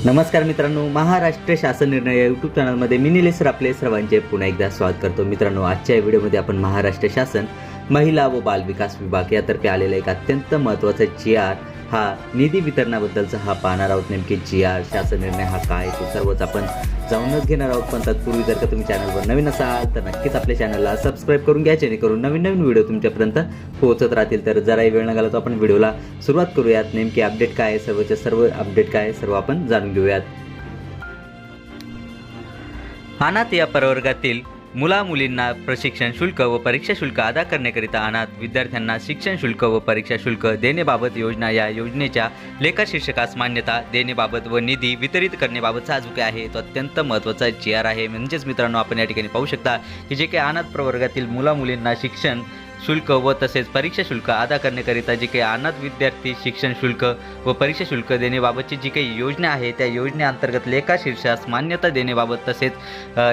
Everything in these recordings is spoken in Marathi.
नमस्कार मित्रांनो, महाराष्ट्र शासन निर्णय या यूट्यूब चॅनलमध्ये मी निलेश सर आपले सर्वांचे पुन्हा एकदा स्वागत करतो। मित्रांनो, आजच्या या व्हिडिओमध्ये आपण महाराष्ट्र शासन महिला व बाल विकास विभाग यातर्फे आलेला एक अत्यंत महत्त्वाचा GR हा निधी वितरणाबद्दलचा हा पाहणार आहोत। नेमके GR शासन निर्णय हा काय ते सर्वच आपण जाणूनच घेणार आहोत। पण तत्पूर्वी जर का तुम्ही चॅनलवर नवीन असाल तर नक्कीच आपल्या चॅनलला सबस्क्राईब करून घ्या, जेणेकरून नवीन व्हिडिओ तुमच्यापर्यंत पोहोचत राहतील। तर जराही वेळ न घालवता आपण व्हिडिओला सुरुवात करूयात। नेमके अपडेट काय आहे, सर्वच्या सर्व अपडेट काय आहे सर्व आपण जाणून घेऊयात। अनाथ या प्रवर्गातील मुला मुलींना प्रशिक्षण शुल्क व परीक्षा शुल्क अदा करण्याकरिता अनाथ विद्यार्थ्यांना शिक्षण शुल्क व परीक्षा शुल्क देण्याबाबत योजना या योजनेच्या लेखाशीर्षकास मान्यता देण्याबाबत व निधी वितरित करण्याबाबतचा जो काही आहे तो अत्यंत महत्त्वाचा GR आहे। म्हणजेच मित्रांनो, आपण या ठिकाणी पाहू शकता की जे काही अनाथ प्रवर्गातील मुला मुलींना शिक्षण शुल्क व तसेच परीक्षा शुल्क अदा करण्याकरिता जे काही अनाथ विद्यार्थी शिक्षण शुल्क व परीक्षा शुल्क देण्याबाबतची जी काही योजना आहे त्या योजनेअंतर्गत लेखाशीर्षास मान्यता देण्याबाबत तसेच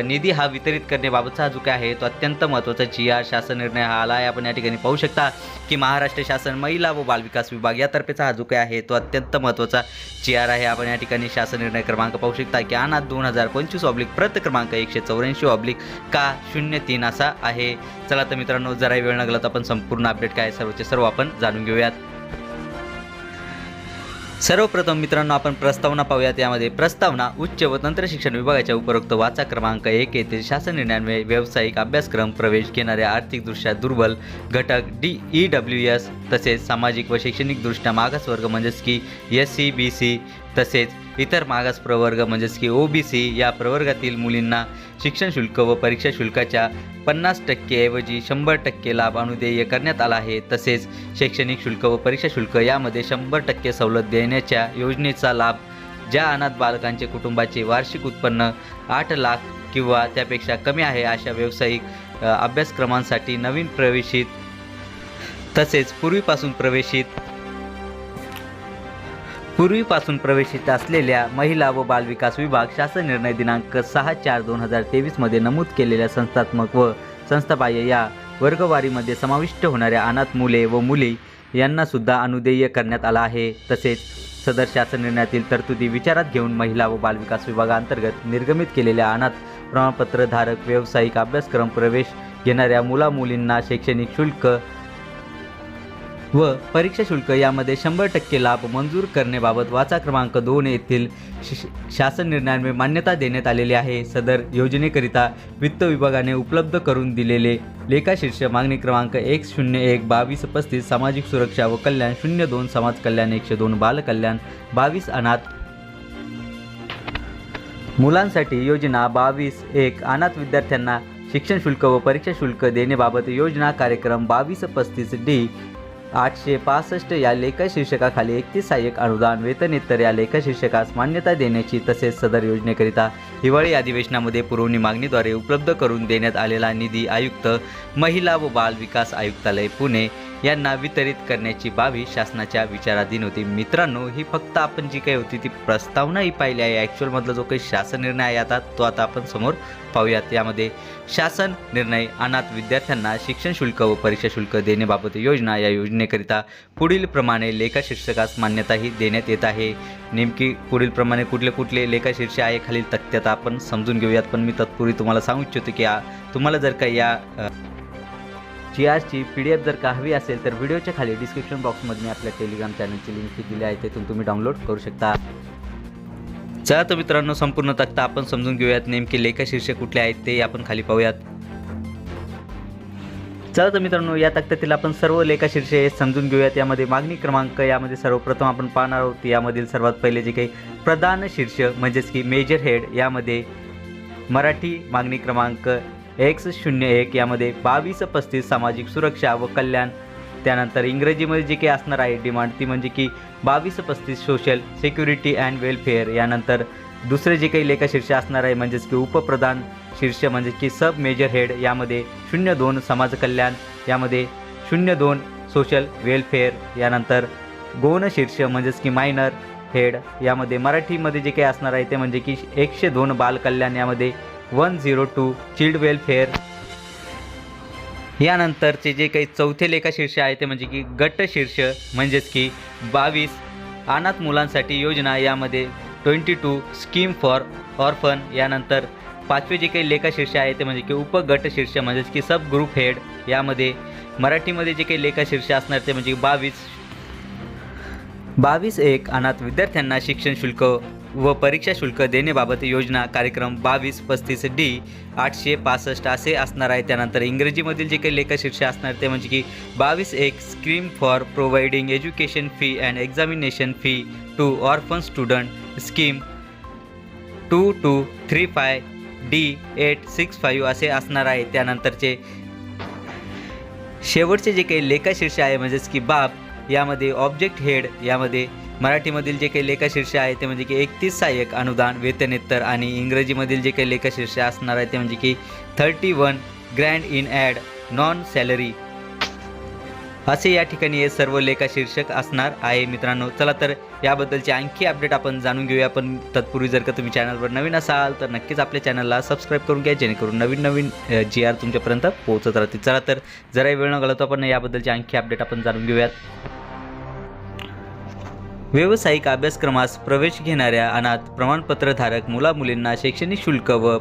निधी हा वितरित करण्याबाबतचा जो काय आहे तो अत्यंत महत्त्वाचा GR शासन निर्णय हा आला आहे। आपण या ठिकाणी पाहू शकता की महाराष्ट्र शासन महिला व बाल विकास विभाग यातर्फेचा हा जो काय आहे तो अत्यंत महत्त्वाचा GR आहे। आपण या ठिकाणी शासन निर्णय क्रमांक पाहू शकता की अनाथ 2025 प्रत क्रमांक 184 का 03 असा आहे। चला तर मित्रांनो, जरा वेळ न घालवता आपण संपूर्ण अपडेट काय सर्वचे सर्व आपण जाणून घेऊयात। सर्वप्रथम मित्रांनो, आपण प्रस्तावना पाहूयात। यामध्ये प्रस्तावना उच्च व तंत्र शिक्षण विभागाच्या उपरोक्त वाचा क्रमांक 1 येथील शासन निर्णयान्वये व्यावसायिक अभ्यासक्रम प्रवेश घेणाऱ्या आर्थिकदृष्ट्या दुर्बल घटक EWS तसेच सामाजिक व शैक्षणिकदृष्ट्या मागासवर्ग म्हणजेच की SC BC तसेच इतर मागास प्रवर्ग म्हणजेच की OBC या प्रवर्गातील मुलींना शिक्षण शुल्क व परीक्षा शुल्काच्या 50% ऐवजी 100% लाभ अनुदेय करण्यात आला आहे। तसेच शैक्षणिक शुल्क व परीक्षा शुल्क यामध्ये 100% सवलत देण्याच्या योजनेचा लाभ ज्या अनाथ बालकांचे कुटुंबाचे वार्षिक उत्पन्न 8 लाख किंवा त्यापेक्षा कमी आहे अशा व्यावसायिक अभ्यासक्रमांसाठी नवीन प्रवेशित तसेच पूर्वीपासून प्रवेशित असलेल्या महिला व बाल विकास विभाग शासन निर्णय दिनांक 6/4/2023 मध्ये नमूद केलेल्या संस्थात्मक व संस्थाबाह्य या वर्गवारीमध्ये समाविष्ट होणाऱ्या अनाथ मुले व मुली यांना सुद्धा अनुदेय करण्यात आला आहे। तसेच सदर शासन निर्णयातील तरतुदी विचारात घेऊन महिला व बाल विकास विभागांतर्गत निर्गमित केलेल्या अनाथ प्रमाणपत्र धारक व्यावसायिक अभ्यासक्रम प्रवेश घेणाऱ्या मुला मुलींना शैक्षणिक शुल्क व परीक्षा शुल्क यामध्ये 100% लाभ मंजूर करण्याबाबत वाचा क्रमांक 2 येथील शासन निर्णयान्वये मान्यता देण्यात आलेली आहे। सदर योजनेकरिता वित्त विभागाने उपलब्ध करून दिलेले लेखाशीर्ष मागणी क्रमांक 101/2235 सामाजिक सुरक्षा व कल्याण 02 समाज कल्याण 102 बाल कल्याण 22 अनाथ मुलांसाठी योजना 22/1 अनाथ विद्यार्थ्यांना शिक्षण शुल्क व परीक्षा शुल्क देण्याबाबत योजना कार्यक्रम 2235D 865 या लेखाशीर्षकाखाली 31 सहाय्यक अनुदान वेतनेतर या लेखाशीर्षकास मान्यता देण्याची तसेच सदर योजनेकरिता हिवाळी अधिवेशनामध्ये पुरवणी मागणीद्वारे उपलब्ध करून देण्यात आलेला निधी आयुक्त महिला व बाल विकास आयुक्तालय पुणे यांना वितरित करण्याची बाबी शासनाच्या विचाराधीन होती। मित्रांनो, ही फक्त आपण जी काही होती ती प्रस्तावना ही पाहिली आहे। ॲक्च्युअलमधला जो काही शासन निर्णय आहे आता आपण समोर पाहूयात। यामध्ये शासन निर्णय अनाथ विद्यार्थ्यांना शिक्षण शुल्क व परीक्षा शुल्क देण्याबाबत योजना या योजनेकरिता पुढील प्रमाणे लेखाशीर्षकास मान्यताही देण्यात येत आहे। नेमकी पुढील प्रमाणे कुठले लेखाशीर्ष आहे खालील तक्त्यात आपण समजून घेऊयात। पण मी तत्पूर्वी तुम्हाला सांगू इच्छितो की तुम्हाला जर का या GRची PDF जर का हवी असेल तर व्हिडिओच्या खाली डिस्क्रिप्शन बॉक्समध्ये मी आपल्या टेलिग्राम चॅनलची लिंक दिली आहे, तेथून तुम्ही डाउनलोड करू शकता। चला तर मित्रांनो, संपूर्ण तक्ता आपण समजून घेऊयात। नेमके लेखाशीर्ष कुठले आहेत ते आपण खाली पाहूयात। चला तर मित्रांनो, या तक्त्यातील आपण सर्व लेखाशीर्षे समजून घेऊयात। यामध्ये मागणी क्रमांक यामध्ये सर्वप्रथम आपण पाहणार आहोत। यामधील सर्वात पहिले जे काही प्रधान शीर्ष म्हणजेच की मेजर हेड यामध्ये मराठी मागणी क्रमांक 101 यामध्ये 2235 सामाजिक सुरक्षा व कल्याण। त्यानंतर इंग्रजीमध्ये जे काही असणार आहे डिमांड ती म्हणजे की 2235 सोशल सिक्युरिटी अँड वेलफेअर। यानंतर दुसरे जे काही लेखाशीर्ष असणार आहे म्हणजेच की उपप्रधान शीर्ष म्हणजे की सब मेजर हेड यामध्ये 02 समाज कल्याण, यामध्ये 02 सोशल वेलफेअर। यानंतर गौण शीर्ष म्हणजेच की मायनर हेड यामध्ये मराठीमध्ये जे काही असणार आहे ते म्हणजे की 102 बाल कल्याण, यामध्ये 102 चिल्ड वेलफेअर। यानंतरचे जे काही चौथे लेखाशीर्ष आहे ते म्हणजे की गट शीर्ष म्हणजेच की 22 अनाथ मुलांसाठी योजना, यामध्ये 22 स्कीम फॉर ऑर्फन, यानंतर 5वे जे काही लेखा शीर्ष आहे ते म्हणजे की उपगट शीर्ष म्हणजेच की सब ग्रुप हेड, यामध्ये मराठीमध्ये जे काही लेखा शीर्ष असणार ते म्हणजे 22.1 अनाथ विद्यार्थ्यांना शिक्षण शुल्क व परीक्षा शुल्क देण्याबाबत योजना कार्यक्रम 2235D 865 असे असणार आहे. त्यानंतर इंग्रजीमधील जे काही लेखशीर्ष असणार ते म्हणजे की 22.1 scheme for providing education fee and examination fee to orphan student scheme 2235D 865 असे असणार आहे. त्यानंतरचे शेवटचे जे काही लेखशीर्ष आहे म्हणजेच की बाब, यामध्ये ऑब्जेक्ट हेड, यामध्ये मराठीमधील जे काही लेखशीर्ष आहे ते म्हणजे की 31 सहाय्यक अनुदान वेतनेतर, आणि इंग्रजीमधील जे काही लेखशीर्ष असणार आहे ते म्हणजे की 31 grant in aid non salary असे या ठिकाणी हे सर्व लेखशीर्षक असणार आहे. मित्रांनो, चला तर याबद्दलचे आणखी अपडेट आपण जाणून घेऊया. पण तत्पूर्वी जर का तुम्ही चॅनलवर नवीन असाल तर नक्कीच आपल्या चॅनलला सबस्क्राईब करून घ्या, जेणेकरून नवीन GR तुमच्यापर्यंत पोहोचत राहतील. चला तर जरा वेळ न घालवता आपण याबद्दलचे आणखी अपडेट आपण जाणून घेऊयात. व्यावसायिक अभ्यासक्रमास प्रवेश घेणाऱ्या अनाथ प्रमाणपत्रधारक मुलामुलींना शैक्षणिक शुल्क व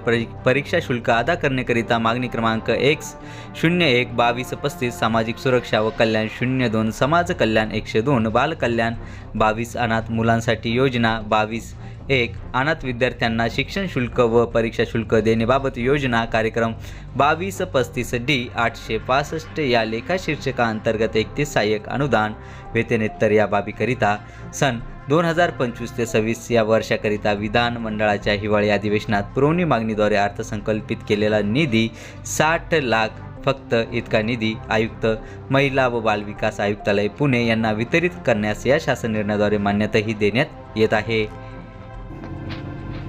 परीक्षा शुल्क अदा करण्याकरिता मागणी क्रमांक X01-2235 सामाजिक सुरक्षा व कल्याण 02 समाज कल्याण 102 बाल कल्याण 22 अनाथ मुलांसाठी योजना 22.1 अनाथ विद्यार्थ्यांना शिक्षण शुल्क व परीक्षा शुल्क देण्याबाबत योजना कार्यक्रम 2235D 865 या लेखाशीर्षकाअंतर्गत 31 सहाय्यक अनुदान वेतनेतर या बाबीकरिता सन 2025 ते 26 या वर्षाकरिता विधान मंडळाच्या हिवाळी अधिवेशनात पुरवणी मागणीद्वारे अर्थसंकल्पित केलेला निधी 60 लाख फक्त इतका निधी आयुक्त महिला व बालविकास आयुक्तालय पुणे यांना वितरित करण्यास या शासन निर्णयाद्वारे मान्यताही देण्यात येत आहे.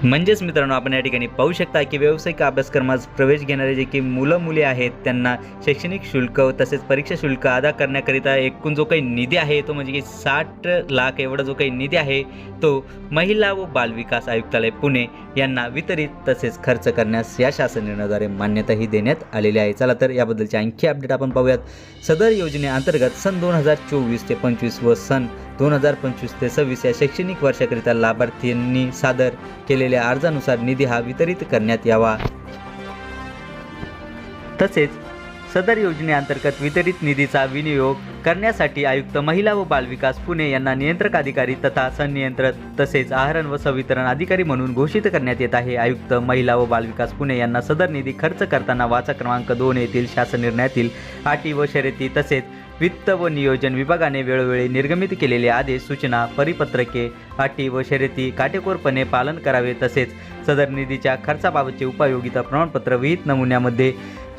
म्हणजेच मित्रांनो, आपण या ठिकाणी पाहू शकता की व्यावसायिक अभ्यासक्रमास प्रवेश घेणारे जे की मुली आहेत त्यांना शैक्षणिक शुल्क तसेच परीक्षा शुल्क अदा करण्याकरिता एकूण जो काही निधी आहे तो म्हणजे की 60 लाख एवढा जो काही निधी आहे तो महिला व बालविकास आयुक्तालय पुणे यांना वितरित तसेच खर्च करण्यास या शासन निर्णयाद्वारे मान्यताही देण्यात आलेली आहे. चला तर याबद्दलचे आणखी अपडेट आपण पाहूयात. सदर योजनेअंतर्गत सन 2024 ते 25 व सन 2025 ते 26 या शैक्षणिक वर्षाकरिता लाभार्थ्यांनी सादर केलेल्या अर्जानुसार निधी हा वितरित करण्यात यावा. तसेच सदर योजनेअंतर्गत वितरित निधीचा विनियोग करण्यासाठी आयुक्त महिला व बालविकास पुणे यांना नियंत्रक अधिकारी तथा संनियंत्रक तसेच आहरण व संवितरण अधिकारी म्हणून घोषित करण्यात येत आहे. आयुक्त महिला व बालविकास पुणे यांना सदर निधी खर्च करताना वाचा क्रमांक 2 येथील शासन निर्णयातील अटी व शर्ती तसेच वित्त व नियोजन विभागाने वेळोवेळी निर्गमित केलेले आदेश, सूचना, परिपत्रके, अटी व शर्ती काटेकोरपणे पालन करावे. तसेच सदर निधीच्या खर्चाबाबतचे उपयोगिता प्रमाणपत्र विहित नमुन्यामध्ये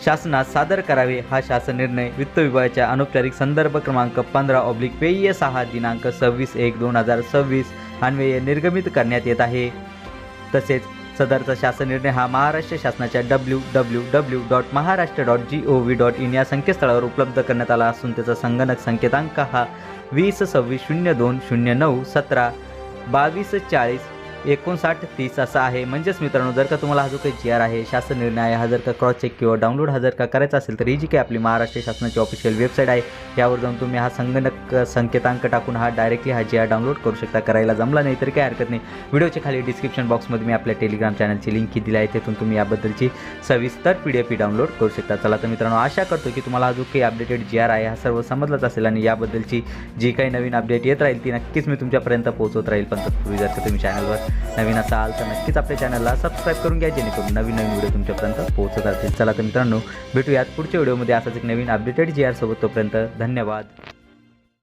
शासनास सादर करावे. हा शासन निर्णय वित्त विभागाच्या अनौपचारिक संदर्भ क्रमांक 15/6 दिनांक 26/1/2026 अन्वये निर्गमित करण्यात येत आहे. तसेच सदरचा शासन निर्णय हा महाराष्ट्र शासनाच्या www.maharashtra.gov.in या संकेतस्थळावर उपलब्ध करण्यात आला असून त्याचा संगणक संकेतांक हा 202602091722405930 असा आहे. म्हणजेच मित्रांनो, जर का तुम्हाला हा जो काही GR आहे, शासन निर्णय आहे, हा जर का क्रॉस चेक किंवा डाउनलोड हा जर का करायचा असेल तर ही जी काही आपली महाराष्ट्र शासनाची ऑफिशियल वेबसाईट आहे यावर जाऊन तुम्ही हा संगणक संकेतांक टाकून हा डायरेक्टली हा GR डाउनलोड करू शकता. करायला जमला नाही तरी काही हरकत नाही, व्हिडिओच्या खाली डिस्क्रिप्शन बॉक्समध्ये मी आपल्या टेलिग्राम चॅनलची लिंक दिली आहे, तिथून तुम्ही याबद्दलची सविस्तर PDF डाउनलोड करू शकता. चला तर मित्रांनो, आशा करतो की तुम्हाला हा जो काही अपडेटेड GR आहे हा सर्व समजलाच असेल आणि याबद्दलची जी काही नवीन अपडेट येत राहील ती नक्कीच मी तुमच्यापर्यंत पोहोचवत राहील. पण तत्पूर्वी जर का तुम्ही चॅनलवर नवीन असाल तर नक्कीच आपल्या चॅनलला सबस्क्राईब करून घ्या, जेणेकरून नवीन व्हिडिओ तुमच्यापर्यंत पोहोचत राहतील. चला तर मित्रांनो, भेटूयात पुढच्या व्हिडिओमध्ये असाच एक नवीन अपडेटेड GR सोबत. तोपर्यंत धन्यवाद.